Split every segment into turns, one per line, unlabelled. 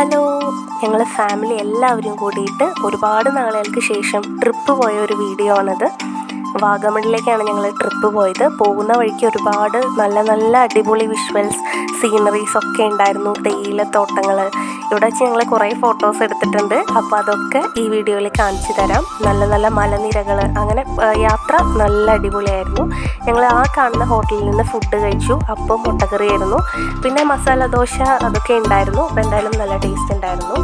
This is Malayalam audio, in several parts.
ഹലോ, ഞങ്ങൾ ഫാമിലി എല്ലാവരും കൂടിയിട്ട് ഒരുപാട് നാളുകൾക്ക് ശേഷം ട്രിപ്പ് പോയ ഒരു വീഡിയോ ആണിത്. വാഗമണിലേക്കാണ് ഞങ്ങൾ ട്രിപ്പ് പോയത്. പോകുന്ന വഴിക്ക് ഒരുപാട് നല്ല അടിപൊളി വിഷ്വൽസ്, സീനറീസ് ഒക്കെ ഉണ്ടായിരുന്നു. തേയിലത്തോട്ടങ്ങൾ, ഇവിടെ വെച്ച് ഞങ്ങൾ കുറേ ഫോട്ടോസ് എടുത്തിട്ടുണ്ട്. അപ്പോൾ അതൊക്കെ ഈ വീഡിയോയിൽ കാണിച്ചു തരാം. നല്ല മലനിരകൾ, അങ്ങനെ യാത്ര നല്ല അടിപൊളിയായിരുന്നു. ഞങ്ങൾ ആ കാണുന്ന ഹോട്ടലിൽ നിന്ന് ഫുഡ് കഴിച്ചു. അപ്പം മുട്ടക്കറിയായിരുന്നു, പിന്നെ മസാല ദോശ അതൊക്കെ ഉണ്ടായിരുന്നു. അപ്പോൾ എന്തായാലും നല്ല ടേസ്റ്റ് ഉണ്ടായിരുന്നു.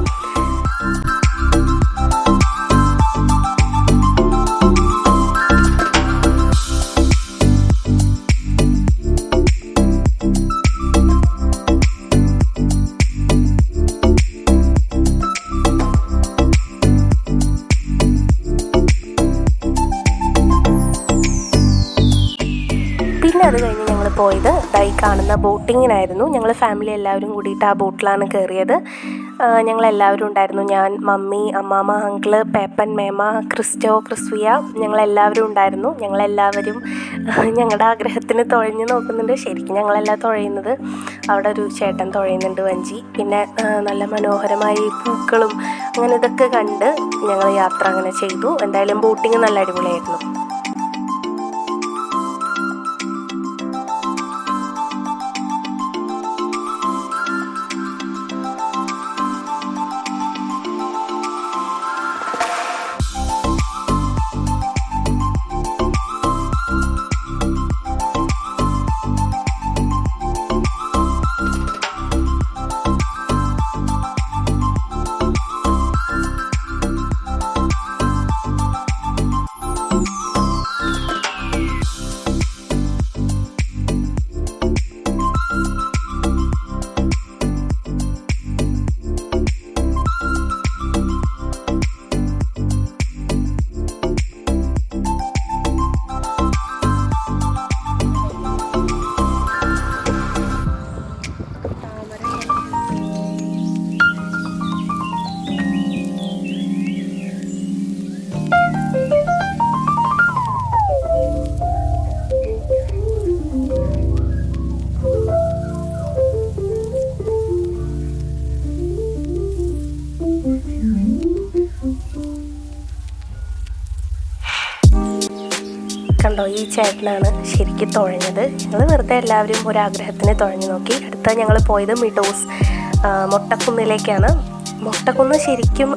അത് കഴിഞ്ഞ് ഞങ്ങൾ പോയത് ഈ കാണുന്ന ബോട്ടിങ്ങിനായിരുന്നു. ഞങ്ങൾ ഫാമിലി എല്ലാവരും കൂടിയിട്ട് ആ ബോട്ടിലാണ് കയറിയത്. ഞങ്ങളെല്ലാവരും ഉണ്ടായിരുന്നു. ഞാൻ, മമ്മി, അമ്മാമ്മ, അങ്കിള്, പേപ്പൻ, മേമ, ക്രിസ്റ്റോ, ക്രിസ്വിയ, ഞങ്ങളെല്ലാവരും ഉണ്ടായിരുന്നു. ഞങ്ങളെല്ലാവരും ഞങ്ങളുടെ ആഗ്രഹത്തിന് തുഴഞ്ഞ് നോക്കുന്നുണ്ട്. ശരിക്കും ഞങ്ങളെല്ലാം തുഴയുന്നത് അവിടെ ഒരു ചേട്ടൻ തുഴയുന്നുണ്ട്, വഞ്ചി. പിന്നെ നല്ല മനോഹരമായി പൂക്കളും അങ്ങനെ ഇതൊക്കെ കണ്ട് ഞങ്ങൾ യാത്ര അങ്ങനെ ചെയ്തു. എന്തായാലും ബോട്ടിങ് നല്ല അടിപൊളിയായിരുന്നു. കണ്ടോ, ഈ ചേട്ടനാണ് ശരിക്കും തുഴഞ്ഞത്. ഞങ്ങൾ വെറുതെ എല്ലാവരും ഒരാഗ്രഹത്തിന് തുഴഞ്ഞു നോക്കി. അടുത്ത ഞങ്ങൾ പോയത് മിഡോസ് മൊട്ടക്കുന്നിലേക്കാണ്. മൊട്ടക്കുന്ന് ശരിക്കും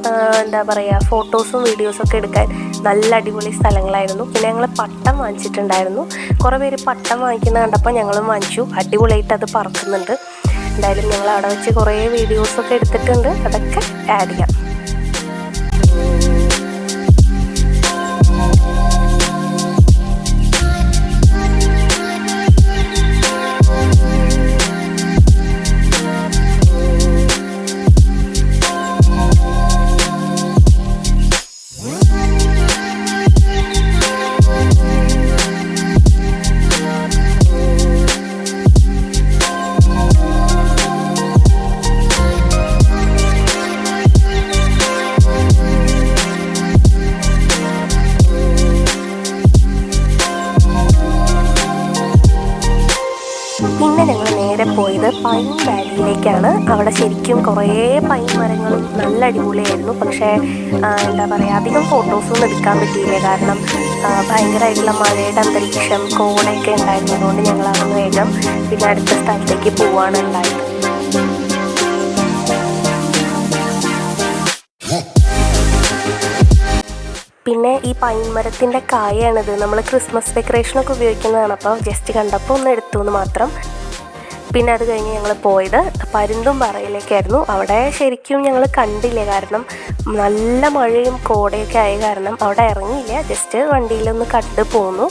എന്താ പറയുക, ഫോട്ടോസും വീഡിയോസൊക്കെ എടുക്കാൻ നല്ല അടിപൊളി സ്ഥലങ്ങളായിരുന്നു. പിന്നെ ഞങ്ങൾ പട്ടം വാങ്ങിച്ചിട്ടുണ്ടായിരുന്നു. കുറേ പേര് പട്ടം വാങ്ങിക്കുന്ന കണ്ടപ്പോൾ ഞങ്ങളും വാങ്ങിച്ചു. അടിപൊളിയായിട്ട് അത് പറക്കുന്നുണ്ട്. എന്തായാലും ഞങ്ങൾ അവിടെ വെച്ച് കുറേ വീഡിയോസൊക്കെ എടുത്തിട്ടുണ്ട്. അതൊക്കെ ആഡ് ചെയ്യാം. പിന്നെ ഞങ്ങൾ നേരെ പോയത് പൈൻ വാലിയിലേക്കാണ്. അവിടെ ശരിക്കും കുറേ പൈൻ മരങ്ങളും നല്ല അടിപൊളിയായിരുന്നു. പക്ഷേ എന്താ പറയുക, അധികം ഫോട്ടോസൊന്നും എടുക്കാൻ പറ്റിയില്ല. കാരണം ഭയങ്കരമായിട്ടുള്ള മഴയുടെ അന്തരീക്ഷം, കോടയൊക്കെ ഉണ്ടായിരുന്നതുകൊണ്ട് ഞങ്ങൾ അതൊന്ന് വേഗം പിന്നെ അടുത്ത സ്ഥലത്തേക്ക് പോവാണ് ഉണ്ടായത്. പിന്നെ ഈ പൈൻ മരത്തിൻ്റെ കായാണിത്. നമ്മൾ ക്രിസ്മസ് ഡെക്കറേഷനൊക്കെ ഉപയോഗിക്കുന്നതാണ്. അപ്പോൾ ജസ്റ്റ് കണ്ടപ്പോൾ ഒന്ന് എടുത്തു എന്ന് മാത്രം. പിന്നെ അത് കഴിഞ്ഞ് ഞങ്ങൾ പോയത് പരുന്തുംപാറയിലേക്കായിരുന്നു. അവിടെ ശരിക്കും ഞങ്ങൾ കണ്ടില്ല, കാരണം നല്ല മഴയും കോടയൊക്കെ ആയ കാരണം അവിടെ ഇറങ്ങിയില്ല. ജസ്റ്റ് വണ്ടിയിലൊന്ന് കണ്ട് പോന്നു.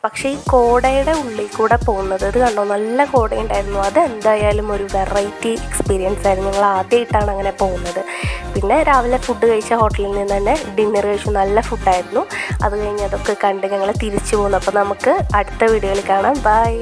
പക്ഷേ ഈ കോടയുടെ ഉള്ളിൽ കൂടെ പോകുന്നത്, ഇത് കണ്ടോ, നല്ല കോടയുണ്ടായിരുന്നു. അതെന്തായാലും ഒരു വെറൈറ്റി എക്സ്പീരിയൻസ് ആയിരുന്നു. ഞങ്ങൾ ആദ്യമായിട്ടാണ് അങ്ങനെ പോകുന്നത്. പിന്നെ രാവിലെ ഫുഡ് കഴിച്ച ഹോട്ടലിൽ നിന്ന് തന്നെ ഡിന്നർ കഴിച്ചു. നല്ല ഫുഡായിരുന്നു. അത് കഴിഞ്ഞ് അതൊക്കെ കണ്ട് ഞങ്ങൾ തിരിച്ചു പോകുന്നു. അപ്പോൾ നമുക്ക് അടുത്ത വീഡിയോയിൽ കാണാം. ബൈ.